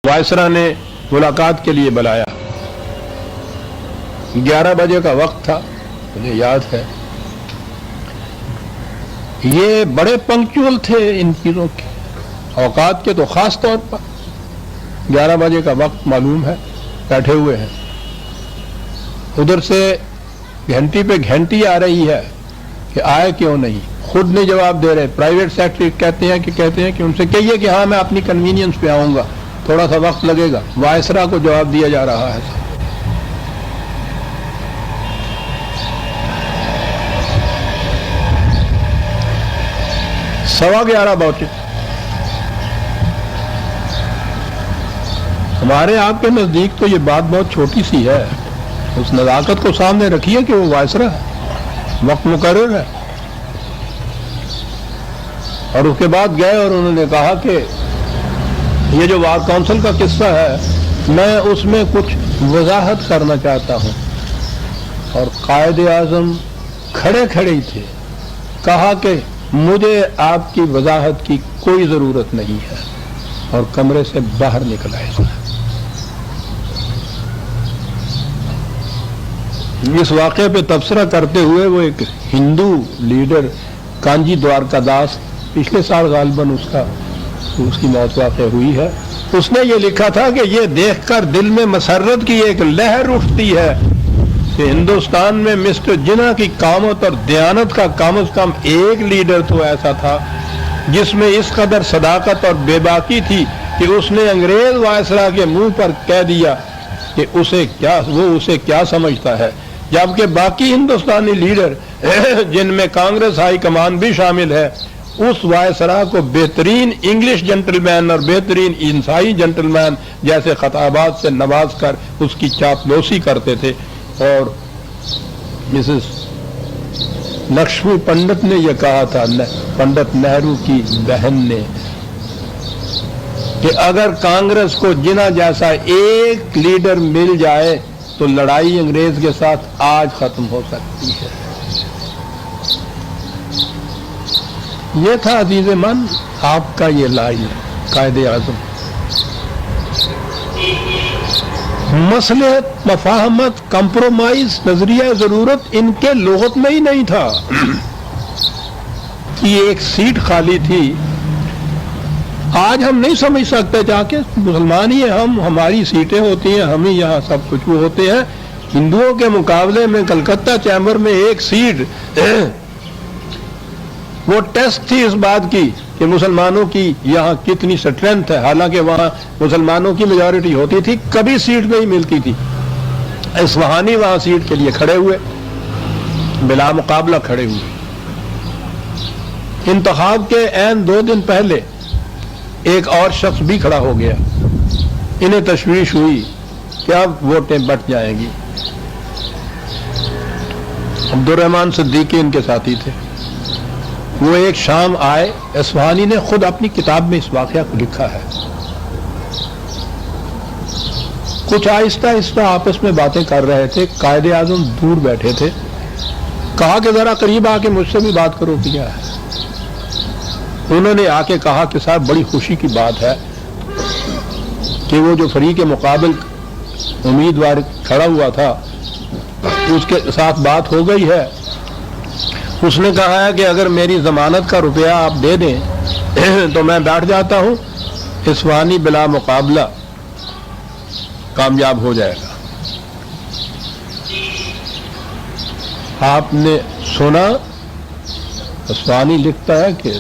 وائسرا نے ملاقات کے لیے بلایا. 11 بجے کا وقت تھا، مجھے یاد ہے. یہ بڑے پنکچول تھے ان چیزوں کے، اوقات کے تو خاص طور پر. 11 بجے کا وقت معلوم ہے، بیٹھے ہوئے ہیں. ادھر سے گھنٹی پہ گھنٹی آ رہی ہے کہ آئے کیوں نہیں. خود نہیں جواب دے رہے. پرائیویٹ سیکرٹری کہتے ہیں کہ ان سے کہیے کہ ہاں میں اپنی کنوینئنس پہ آؤں گا، تھوڑا سا وقت لگے گا. وائسرا کو جواب دیا جا رہا ہے. 11:15 پہنچے. ہمارے آپ کے نزدیک تو یہ بات بہت چھوٹی سی ہے. اس نزاکت کو سامنے رکھیے کہ وہ وائسرا ہے، وقت مقرر ہے. اور اس کے بعد گئے اور انہوں نے کہا کہ یہ جو وار کونسل کا قصہ ہے میں اس میں کچھ وضاحت کرنا چاہتا ہوں. اور قائد اعظم کھڑے ہی تھے. کہا کہ مجھے آپ کی وضاحت کی کوئی ضرورت نہیں ہے، اور کمرے سے باہر نکل آئے. اس واقعے پہ تبصرہ کرتے ہوئے وہ ایک ہندو لیڈر کانجی دوارکا داس، پچھلے سال غالباً اس کی موت واقع ہوئی ہے، اس نے یہ لکھا تھا کہ یہ دیکھ کر دل میں مسرت کی ایک لہر اٹھتی ہے کہ ہندوستان میں مسٹر جناح کی قامت اور دیانت کا کم از کم ایک لیڈر تو ایسا تھا جس میں اس قدر صداقت اور بے باکی تھی کہ اس نے انگریز وائسرا کے منہ پر کہہ دیا کہ وہ اسے کیا سمجھتا ہے. جبکہ باقی ہندوستانی لیڈر جن میں کانگریس ہائی کمان بھی شامل ہے اس وائسرا کو بہترین انگلش جنٹل مین اور بہترین عیسائی جنٹل مین جیسے خطابات سے نواز کر اس کی چاپلوسی کرتے تھے. اور مسز لکشمی پنڈت نے یہ کہا تھا، پنڈت نہرو کی بہن نے، کہ اگر کانگریس کو جناح جیسا ایک لیڈر مل جائے تو لڑائی انگریز کے ساتھ آج ختم ہو سکتی ہے. یہ تھا عزیز من آپ کا یہ لائن قائد اعظم. مصلحت، مفاہمت، کمپرومائز، نظریہ ضرورت ان کے لغت میں ہی نہیں تھا. یہ ایک سیٹ خالی تھی. آج ہم نہیں سمجھ سکتے جا کے مسلمان ہی ہیں ہماری سیٹیں ہوتی ہیں، ہم ہی یہاں سب کچھ وہ ہوتے ہیں. ہندوؤں کے مقابلے میں کلکتہ چیمبر میں ایک سیٹ وہ ٹیسٹ تھی اس بات کی کہ مسلمانوں کی یہاں کتنی اسٹرینتھ ہے. حالانکہ وہاں مسلمانوں کی میجورٹی ہوتی تھی، کبھی سیٹ نہیں ملتی تھی. اصفہانی وہاں سیٹ کے لیے کھڑے ہوئے، بلا مقابلہ کھڑے ہوئے. انتخاب کے عین 2 دن پہلے ایک اور شخص بھی کھڑا ہو گیا. انہیں تشویش ہوئی کہ اب ووٹیں بٹ جائیں گی. عبدالرحمان صدیقی ان کے ساتھی تھے. وہ ایک شام آئے. اصفہانی نے خود اپنی کتاب میں اس واقعہ کو لکھا ہے. کچھ آہستہ آہستہ آپس میں باتیں کر رہے تھے. قائد اعظم دور بیٹھے تھے. کہا کہ ذرا قریب آ کے مجھ سے بھی بات کرو. کیا ہے؟ انہوں نے آ کے کہا کہ صاحب بڑی خوشی کی بات ہے کہ وہ جو فریق مقابل امیدوار کھڑا ہوا تھا اس کے ساتھ بات ہو گئی ہے. اس نے کہا ہے کہ اگر میری ضمانت کا روپیہ آپ دے دیں تو میں بیٹھ جاتا ہوں. اصفہانی بلا مقابلہ کامیاب ہو جائے گا. آپ نے سنا؟ اصفہانی لکھتا ہے کہ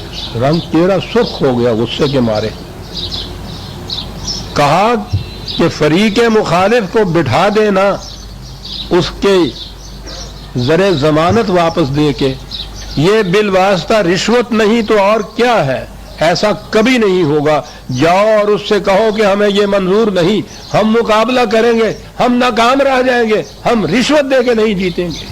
رنگ چہرہ سرخ ہو گیا غصے کے مارے. کہا کہ فریق مخالف کو بٹھا دینا، اس کے زر ضمانت واپس دے کے، یہ بالواسطہ رشوت نہیں تو اور کیا ہے؟ ایسا کبھی نہیں ہوگا. جاؤ اور اس سے کہو کہ ہمیں یہ منظور نہیں، ہم مقابلہ کریں گے، ہم ناکام رہ جائیں گے، ہم رشوت دے کے نہیں جیتیں گے.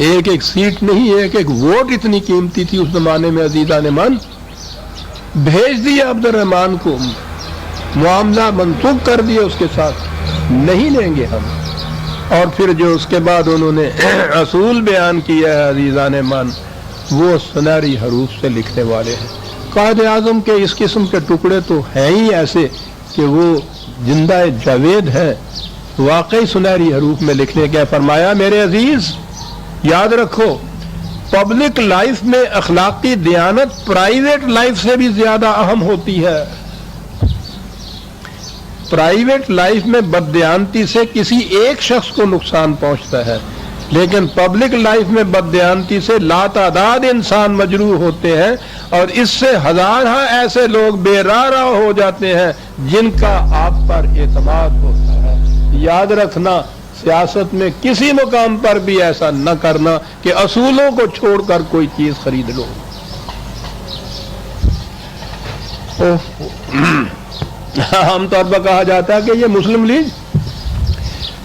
ایک سیٹ نہیں، ایک ووٹ اتنی قیمتی تھی اس زمانے میں. عزیزان من، بھیج دیا عبدالرحمان کو، معاملہ منسوخ کر دیا اس کے ساتھ، نہیں لیں گے ہم. اور پھر جو اس کے بعد انہوں نے اصول بیان کیا ہے عزیزان من، وہ سنہری حروف سے لکھنے والے ہیں. قائد اعظم کے اس قسم کے ٹکڑے تو ہیں ہی ایسے کہ وہ زندہ جاوید ہے، واقعی سنہری حروف میں لکھنے کے. فرمایا میرے عزیز یاد رکھو، پبلک لائف میں اخلاقی دیانت پرائیویٹ لائف سے بھی زیادہ اہم ہوتی ہے. پرائیویٹ لائف میں بددیانتی سے کسی ایک شخص کو نقصان پہنچتا ہے، لیکن پبلک لائف میں بددیانتی سے لاتعداد انسان مجروح ہوتے ہیں، اور اس سے ہزارہ ایسے لوگ بے راہ ہو جاتے ہیں جن کا آپ پر اعتماد ہوتا ہے. یاد رکھنا، سیاست میں کسی مقام پر بھی ایسا نہ کرنا کہ اصولوں کو چھوڑ کر کوئی چیز خرید لو. عام طور پر کہا جاتا ہے کہ یہ مسلم لیگ،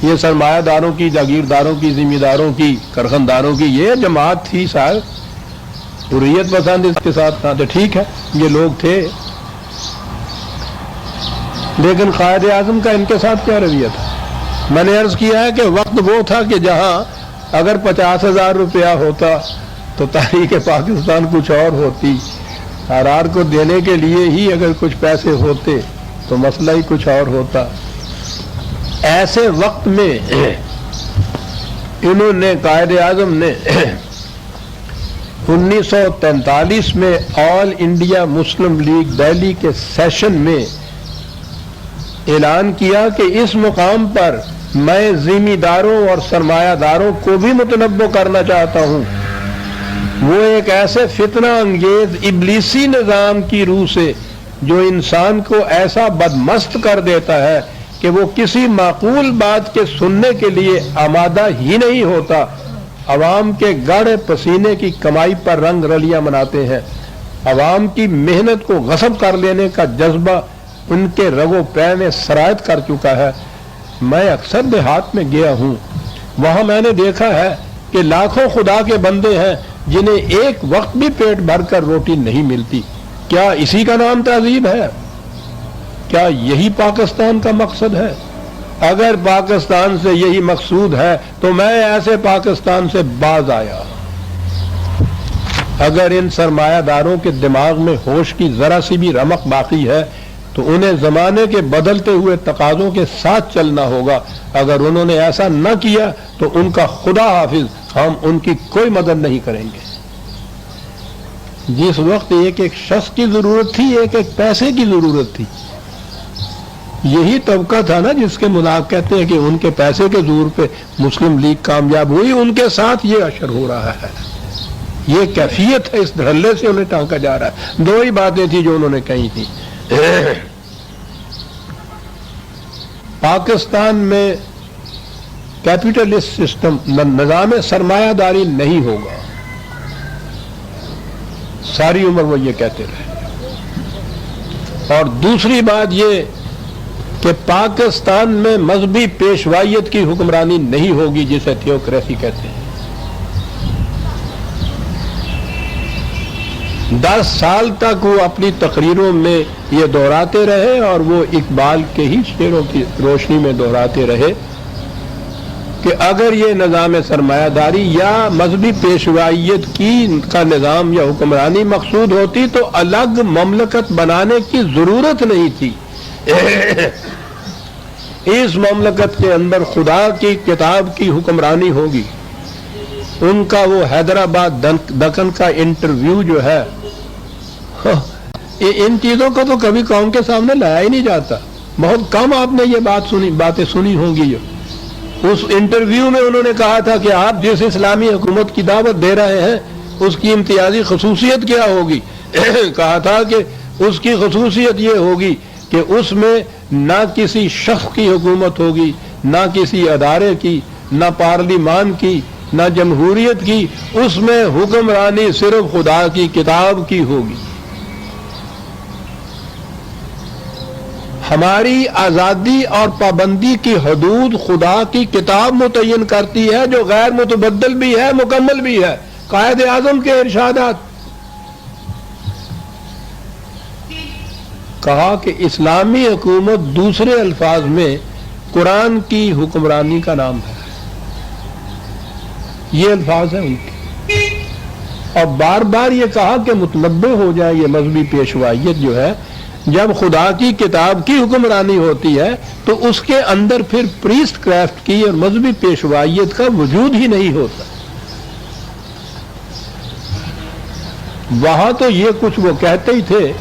یہ سرمایہ داروں کی، جاگیرداروں کی، ذمہ داروں کی، کارخانداروں کی یہ جماعت تھی. صاحب حریت پسند اس کے ساتھ تھا تو ٹھیک ہے، یہ لوگ تھے، لیکن قائد اعظم کا ان کے ساتھ کیا رویہ تھا؟ میں نے عرض کیا ہے کہ وقت وہ تھا کہ جہاں اگر 50,000 روپیہ ہوتا تو تحریک پاکستان کچھ اور ہوتی، آرآر کو دینے کے لیے ہی اگر کچھ پیسے ہوتے تو مسئلہ ہی کچھ اور ہوتا. ایسے وقت میں انہوں نے، قائد اعظم نے 1943 میں آل انڈیا مسلم لیگ دہلی کے سیشن میں اعلان کیا کہ اس مقام پر میں ذمہ داروں اور سرمایہ داروں کو بھی متنبع کرنا چاہتا ہوں. وہ ایک ایسے فتنہ انگیز ابلیسی نظام کی روح سے جو انسان کو ایسا بدمست کر دیتا ہے کہ وہ کسی معقول بات کے سننے کے لیے آمادہ ہی نہیں ہوتا، عوام کے گاڑے پسینے کی کمائی پر رنگ رلیاں مناتے ہیں، عوام کی محنت کو غصب کر لینے کا جذبہ ان کے رگو پے میں سرایت کر چکا ہے. میں اکثر دیہات میں گیا ہوں، وہاں میں نے دیکھا ہے کہ لاکھوں خدا کے بندے ہیں جنہیں ایک وقت بھی پیٹ بھر کر روٹی نہیں ملتی. کیا اسی کا نام تہذیب ہے؟ کیا یہی پاکستان کا مقصد ہے؟ اگر پاکستان سے یہی مقصود ہے تو میں ایسے پاکستان سے باز آیا. اگر ان سرمایہ داروں کے دماغ میں ہوش کی ذرا سی بھی رمق باقی ہے تو انہیں زمانے کے بدلتے ہوئے تقاضوں کے ساتھ چلنا ہوگا. اگر انہوں نے ایسا نہ کیا تو ان کا خدا حافظ، ہم ان کی کوئی مدد نہیں کریں گے. جس وقت ایک ایک شخص کی ضرورت تھی، ایک ایک پیسے کی ضرورت تھی، یہی طبقہ تھا نا جس کے ملاق کہتے ہیں کہ ان کے پیسے کے زور پہ مسلم لیگ کامیاب ہوئی، ان کے ساتھ یہ اشر ہو رہا ہے. یہ کیفیت ہے، اس دھڑلے سے انہیں ٹانکا جا رہا ہے. دو ہی باتیں تھیں جو انہوں نے کہی تھی. پاکستان میں کیپٹلسٹ سسٹم، نظام سرمایہ داری نہیں ہوگا. ساری عمر وہ یہ کہتے رہے. اور دوسری بات یہ کہ پاکستان میں مذہبی پیشوائیت کی حکمرانی نہیں ہوگی جسے تھیوکریسی کہتے ہیں. 10 سال تک وہ اپنی تقریروں میں یہ دہراتے رہے اور وہ اقبال کے ہی شعروں کی روشنی میں دہراتے رہے کہ اگر یہ نظام سرمایہ داری یا مذہبی پیشوائیت کا نظام یا حکمرانی مقصود ہوتی تو الگ مملکت بنانے کی ضرورت نہیں تھی. اس مملکت کے اندر خدا کی کتاب کی حکمرانی ہوگی. ان کا وہ حیدرآباد دکن کا انٹرویو جو ہے، ان چیزوں کو تو کبھی قوم کے سامنے لایا ہی نہیں جاتا. بہت کم آپ نے یہ باتیں سنی ہوں گی. اس انٹرویو میں انہوں نے کہا تھا کہ آپ جس اسلامی حکومت کی دعوت دے رہے ہیں اس کی امتیازی خصوصیت کیا ہوگی؟ کہا تھا کہ اس کی خصوصیت یہ ہوگی کہ اس میں نہ کسی شخص کی حکومت ہوگی، نہ کسی ادارے کی، نہ پارلیمان کی، نہ جمہوریت کی. اس میں حکمرانی صرف خدا کی کتاب کی ہوگی. ہماری آزادی اور پابندی کی حدود خدا کی کتاب متعین کرتی ہے جو غیر متبدل بھی ہے، مکمل بھی ہے. قائد اعظم کے ارشادات. کہا کہ اسلامی حکومت دوسرے الفاظ میں قرآن کی حکمرانی کا نام ہے. یہ الفاظ ہیں ان کے. اور بار بار یہ کہا کہ متنبع ہو جائے یہ مذہبی پیشوائیت جو ہے، جب خدا کی کتاب کی حکمرانی ہوتی ہے تو اس کے اندر پھر پریسٹ کرافٹ کی اور مذہبی پیشوائیت کا وجود ہی نہیں ہوتا۔ وہاں تو یہ کچھ وہ کہتے ہی تھے،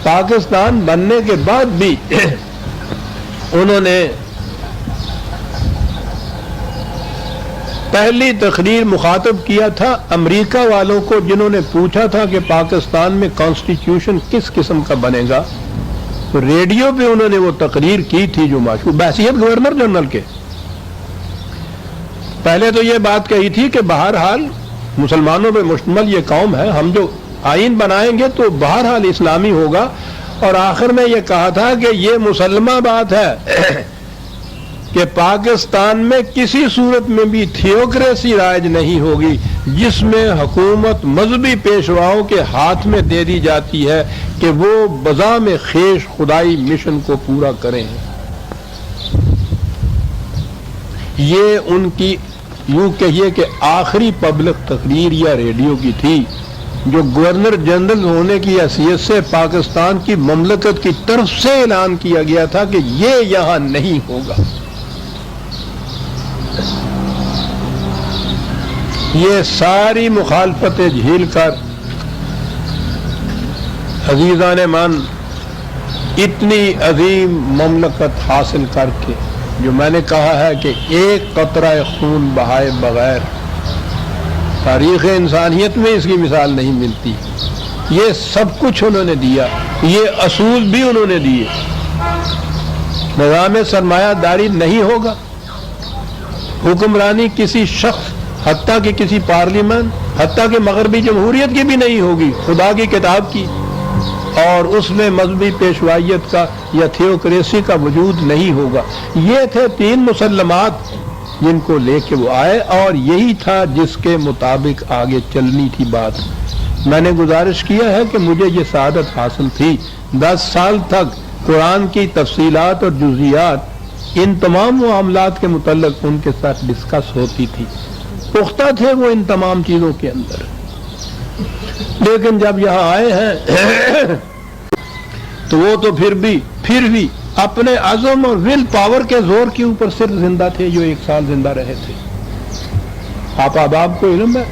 پاکستان بننے کے بعد بھی انہوں نے پہلی تقریر مخاطب کیا تھا امریکہ والوں کو، جنہوں نے پوچھا تھا کہ پاکستان میں کانسٹیٹیوشن کس قسم کا بنے گا، تو ریڈیو پہ انہوں نے وہ تقریر کی تھی جو مشہور بحیثیت گورنر جنرل کے۔ پہلے تو یہ بات کہی تھی کہ بہرحال مسلمانوں پہ مشتمل یہ قوم ہے، ہم جو آئین بنائیں گے تو بہرحال اسلامی ہوگا، اور آخر میں یہ کہا تھا کہ یہ مسلمہ بات ہے کہ پاکستان میں کسی صورت میں بھی تھیوکریسی رائج نہیں ہوگی جس میں حکومت مذہبی پیشواؤں کے ہاتھ میں دے دی جاتی ہے کہ وہ بذام خیش خدائی مشن کو پورا کریں۔ یہ ان کی یوں کہیے کہ آخری پبلک تقریر یا ریڈیو کی تھی، جو گورنر جنرل ہونے کی حیثیت سے پاکستان کی مملکت کی طرف سے اعلان کیا گیا تھا کہ یہ یہاں نہیں ہوگا۔ یہ ساری مخالفتیں جھیل کر عزیزان من اتنی عظیم مملکت حاصل کر کے، جو میں نے کہا ہے کہ ایک قطرہ خون بہائے بغیر تاریخ انسانیت میں اس کی مثال نہیں ملتی، یہ سب کچھ انہوں نے دیا، یہ اصول بھی انہوں نے دیے۔ نظام سرمایہ داری نہیں ہوگا، حکمرانی کسی شخص حتیٰ کہ کسی پارلیمنٹ، حتیٰ کہ مغربی جمہوریت کی بھی نہیں ہوگی، خدا کی کتاب کی، اور اس میں مذہبی پیشوائیت کا یا تھیوکریسی کا وجود نہیں ہوگا۔ یہ تھے تین مسلمات جن کو لے کے وہ آئے، اور یہی تھا جس کے مطابق آگے چلنی تھی بات۔ میں نے گزارش کیا ہے کہ مجھے یہ سعادت حاصل تھی، 10 سال تک قرآن کی تفصیلات اور جزئیات ان تمام معاملات کے متعلق ان کے ساتھ ڈسکس ہوتی تھی، پختہ تھے وہ ان تمام چیزوں کے اندر۔ لیکن جب یہاں آئے ہیں تو وہ تو پھر بھی اپنے عزم اور ول پاور کے زور کے اوپر صرف زندہ تھے، جو 1 سال زندہ رہے تھے۔ آپ احباب کو علم ہے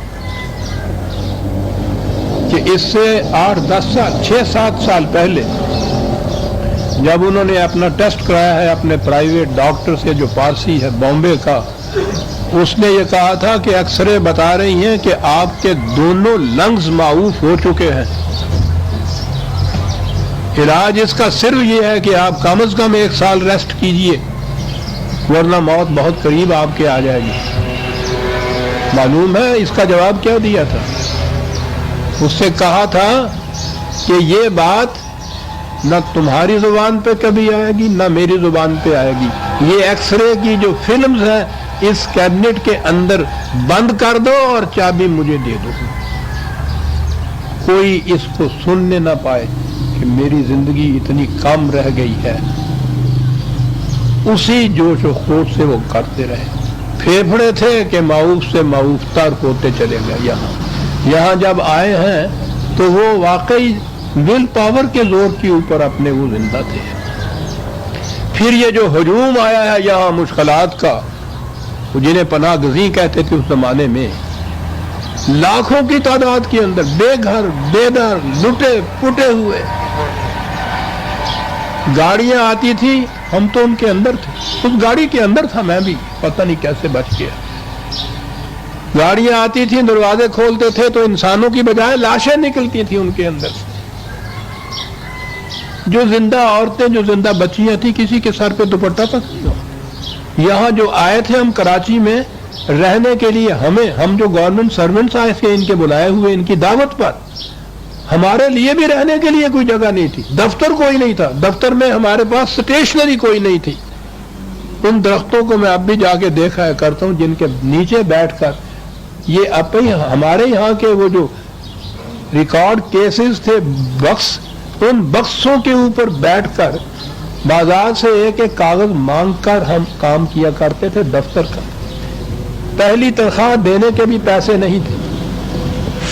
کہ اس سے 8-10 سال 6-7 سال پہلے جب انہوں نے اپنا ٹیسٹ کرایا ہے اپنے پرائیویٹ ڈاکٹر سے جو پارسی ہے بامبے کا، اس نے یہ کہا تھا کہ ایکس رے بتا رہی ہیں کہ آپ کے دونوں لنگز معوف ہو چکے ہیں، علاج اس کا صرف یہ ہے کہ آپ کم از کم 1 سال ریسٹ کیجئے، ورنہ موت بہت قریب آپ کے آ جائے گی۔ معلوم ہے اس کا جواب کیا دیا تھا؟ اس سے کہا تھا کہ یہ بات نہ تمہاری زبان پہ کبھی آئے گی نہ میری زبان پہ آئے گی، یہ ایکس رے کی جو فلمز ہیں اس کیبنٹ کے اندر بند کر دو اور چابی مجھے دے دو، کوئی اس کو سننے نہ پائے کہ میری زندگی اتنی کم رہ گئی ہے۔ اسی جوش و خروش سے وہ کرتے رہے، پھیپھڑے تھے کہ معوف سے معوف تر ہوتے چلے گئے۔ یہاں جب آئے ہیں تو وہ واقعی ول پاور کے زور کے اوپر اپنے وہ زندہ تھے۔ پھر یہ جو ہجوم آیا ہے یہاں مشکلات کا، جنہیں پناہ گزین کہتے تھے اس زمانے میں، لاکھوں کی تعداد کے اندر بے گھر بے در لٹے پٹے ہوئے، گاڑیاں آتی تھی، ہم تو ان کے اندر تھے، اس گاڑی کے اندر تھا میں بھی، پتہ نہیں کیسے بچ گیا۔ گاڑیاں آتی تھیں، دروازے کھولتے تھے تو انسانوں کی بجائے لاشیں نکلتی تھیں ان کے اندر سے۔ جو زندہ عورتیں جو زندہ بچیاں تھیں کسی کے سر پہ دوپٹہ تک نہیں ہوا۔ یہاں جو آئے تھے ہم کراچی میں رہنے کے لیے، ہم جو گورنمنٹ سرونٹس آئے تھے ان کے بلائے ہوئے ان کی دعوت پر، ہمارے لیے بھی رہنے کے لیے کوئی جگہ نہیں تھی، دفتر کوئی نہیں تھا، دفتر میں ہمارے پاس سٹیشنری کوئی نہیں تھی۔ ان درختوں کو میں اب بھی جا کے دیکھا کرتا ہوں جن کے نیچے بیٹھ کر یہ ہمارے یہاں کے وہ جو ریکارڈ کیسز تھے بکس، ان بکسوں کے اوپر بیٹھ کر بازار سے ایک ایک کاغذ مانگ کر ہم کام کیا کرتے تھے دفتر کا۔ پہلی تنخواہ دینے کے بھی پیسے نہیں تھے،